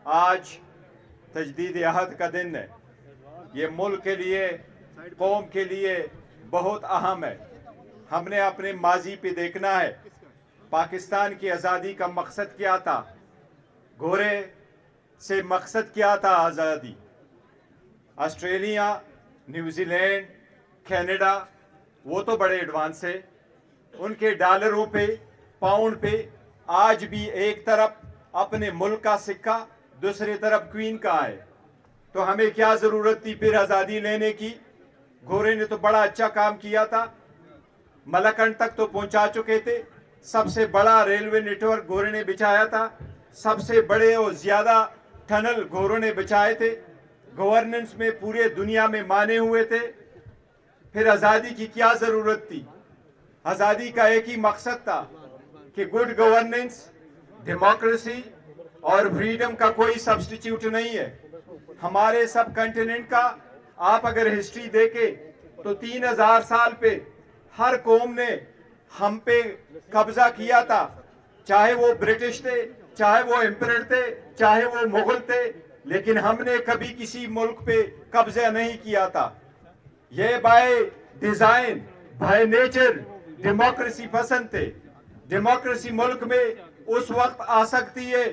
آج تجدید عہد کا دن ہے. یہ ملک کے لیے، قوم کے لیے بہت اہم ہے. ہم نے اپنے ماضی پہ دیکھنا ہے. پاکستان کی آزادی کا مقصد کیا تھا؟ گھوڑے سے مقصد کیا تھا آزادی؟ آسٹریلیا، نیوزی لینڈ، کینیڈا وہ تو بڑے ایڈوانس ہے. ان کے ڈالروں پہ، پاؤنڈ پہ آج بھی ایک طرف اپنے ملک کا سکہ، دوسری طرف کوئن کا ہے. تو ہمیں کیا ضرورت تھی پھر آزادی لینے کی؟ گھوڑے نے تو بڑا اچھا کام کیا تھا. ملکنڈ تک تو پہنچا چکے تھے. سب سے بڑا ریلوے نیٹ ورک گھوڑے نے بچھایا تھا. سب سے بڑے اور زیادہ ٹنل گھوڑوں نے بچھائے تھے. گورننس میں پورے دنیا میں مانے ہوئے تھے. پھر آزادی کی کیا ضرورت تھی؟ آزادی کا ایک ہی مقصد تھا کہ گڈ گورننس، ڈیموکریسی اور فریڈم کا کوئی سبسٹیچیوٹ نہیں ہے. ہمارے سب کنٹیننٹ کا آپ اگر ہسٹری دیکھیں تو 3000 سال پہ ہر قوم نے ہم پہ قبضہ کیا تھا. چاہے وہ برٹش تھے، چاہے وہ امپرر تھے، چاہے وہ مغل تھے، لیکن ہم نے کبھی کسی ملک پہ قبضہ نہیں کیا تھا. یہ by design, by nature democracy پسند تھے. ڈیموکریسی ملک میں اس وقت آ سکتی ہے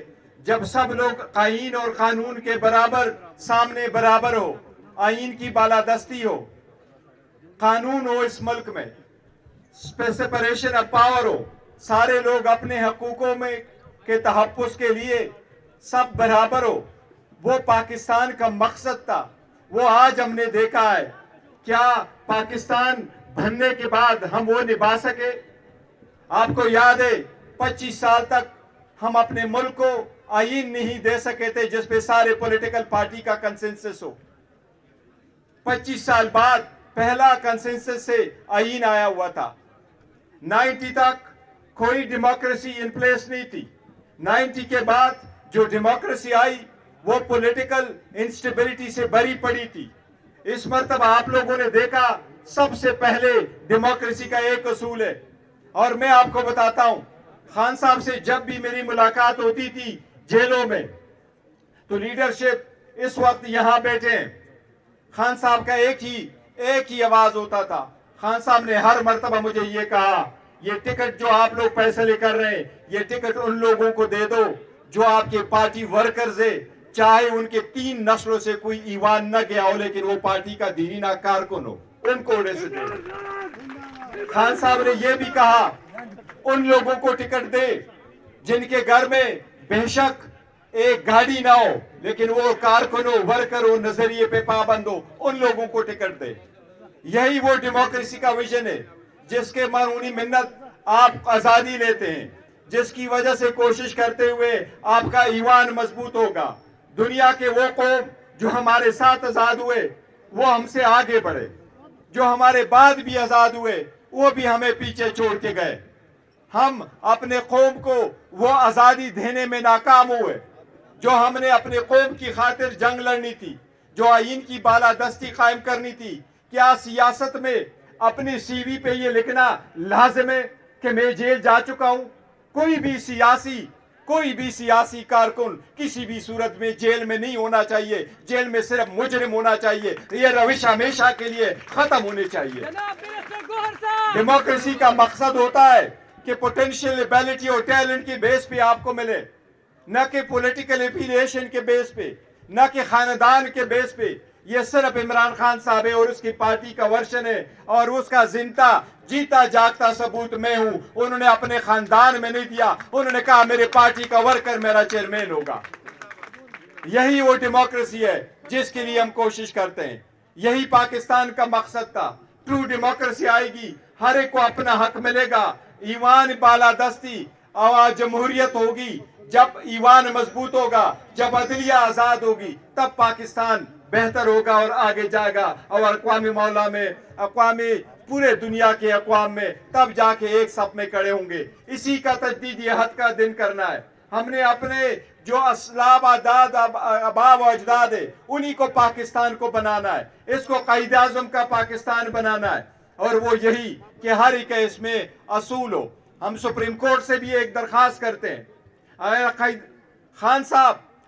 جب سب لوگ آئین اور قانون کے برابر سامنے برابر ہو، آئین کی بالادستی ہو، قانون ہو اس ملک میں، سپریشن آف پاور ہو، سارے لوگ اپنے حقوقوں میں کے تحفظ کے لیے سب برابر ہو. وہ پاکستان کا مقصد تھا. وہ آج ہم نے دیکھا ہے. کیا پاکستان بننے کے بعد ہم وہ نبھا سکے؟ آپ کو یاد ہے 25 سال تک ہم اپنے ملک کو آئین نہیں دے سکے تھے جس پہ سارے پولیٹیکل پارٹی کا کنسنسس ہو. 25 سال بعد پہلا کنسنسس سے آئین آیا ہوا تھا. 90 تک کوئی ڈیموکریسی ان پلیس نہیں تھی. 90 کے بعد جو ڈیموکریسی آئی وہ پولیٹیکل انسٹیبلٹی سے بری پڑی تھی. اس مرتبہ آپ لوگوں نے دیکھا سب سے پہلے ڈیموکریسی کا ایک اصول ہے. اور میں آپ کو بتاتا ہوں، خان صاحب سے جب بھی میری ملاقات ہوتی تھی جیلوں میں تو لیڈرشپ اس وقت یہاں بیٹھے ہیں. خان صاحب کا ایک ہی آواز ہوتا تھا. خان صاحب نے ہر مرتبہ مجھے یہ کہا، یہ ٹکٹ جو آپ لوگ فیصلے کر رہے ہیں، یہ ٹکٹ ان لوگوں کو دے دو جو آپ کے پارٹی ورکرز ہیں، چاہے ان کے 3 نسلوں سے کوئی ایوان نہ گیا ہو لیکن وہ پارٹی کا دیرینہ کارکن ہو، ان کو سے دے. خان صاحب نے یہ بھی کہا ان لوگوں کو ٹکٹ دے جن کے گھر میں بے شک ایک گاڑی نہ ہو لیکن وہ کارکن ہو، ورکر ہو، نظریے پہ پابند ہو، ان لوگوں کو ٹکٹ دے. یہی وہ ڈیموکریسی کا ویژن ہے جس کے مانونی منت آپ آزادی لیتے ہیں، جس کی وجہ سے کوشش کرتے ہوئے آپ کا ایوان مضبوط ہوگا. دنیا کے وہ قوم جو ہمارے ساتھ آزاد ہوئے وہ ہم سے آگے بڑھے، جو ہمارے بعد بھی آزاد ہوئے وہ بھی ہمیں پیچھے چھوڑ کے گئے. ہم اپنے قوم کو وہ آزادی دینے میں ناکام ہوئے جو ہم نے اپنے قوم کی خاطر جنگ لڑنی تھی، جو آئین کی بالادستی قائم کرنی تھی. کیا سیاست میں اپنی سی وی پہ یہ لکھنا لازم ہے کہ میں جیل جا چکا ہوں؟ کوئی بھی سیاسی کارکن کسی بھی صورت میں جیل میں نہیں ہونا چاہیے. جیل میں صرف مجرم ہونا چاہیے. یہ روش ہمیشہ کے لیے ختم ہونی چاہیے. ڈیموکریسی کا مقصد ہوتا ہے کہ پوٹینشیل ایبلٹی اور ٹیلنٹ کی بیس پہ آپ کو ملے، نہ کہ پولیٹیکل ایفیلیشن کے بیس پہ، نہ کہ خاندان کے بیس پہ. یہ صرف عمران خان صاحب ہے اور اس کی پارٹی کا ورشن ہے اور اس کا زندہ جیتا جاگتا ثبوت میں ہوں. انہوں نے اپنے خاندان میں نہیں دیا، انہوں نے کہا میرے پارٹی کا ورکر میرا چیئرمین ہوگا. یہی وہ ڈیموکریسی ہے جس کے لیے ہم کوشش کرتے ہیں. یہی پاکستان کا مقصد تھا. ٹرو ڈیموکریسی آئے گی، ہر ایک کو اپنا حق ملے گا، ایوان بالادستی اور جمہوریت ہوگی. جب ایوان مضبوط ہوگا، جب عدلیہ آزاد ہوگی، تب پاکستان بہتر ہوگا اور آگے جائے گا اور اقوام مولا میں، پورے دنیا کے اقوام میں تب جا کے ایک صف میں کھڑے ہوں گے. اسی کا تجدید عہد کا دن کرنا ہے. ہم نے اپنے جو اسلاف آباء و اجداد ہے انہی کو پاکستان کو بنانا ہے. اس کو قائد اعظم کا پاکستان بنانا ہے اور وہ یہی کہ ہر ایک اس میں اصول ہو. ہم سپریم کورٹ سے بھی ایک درخواست کرتے ہیں، خان صاحب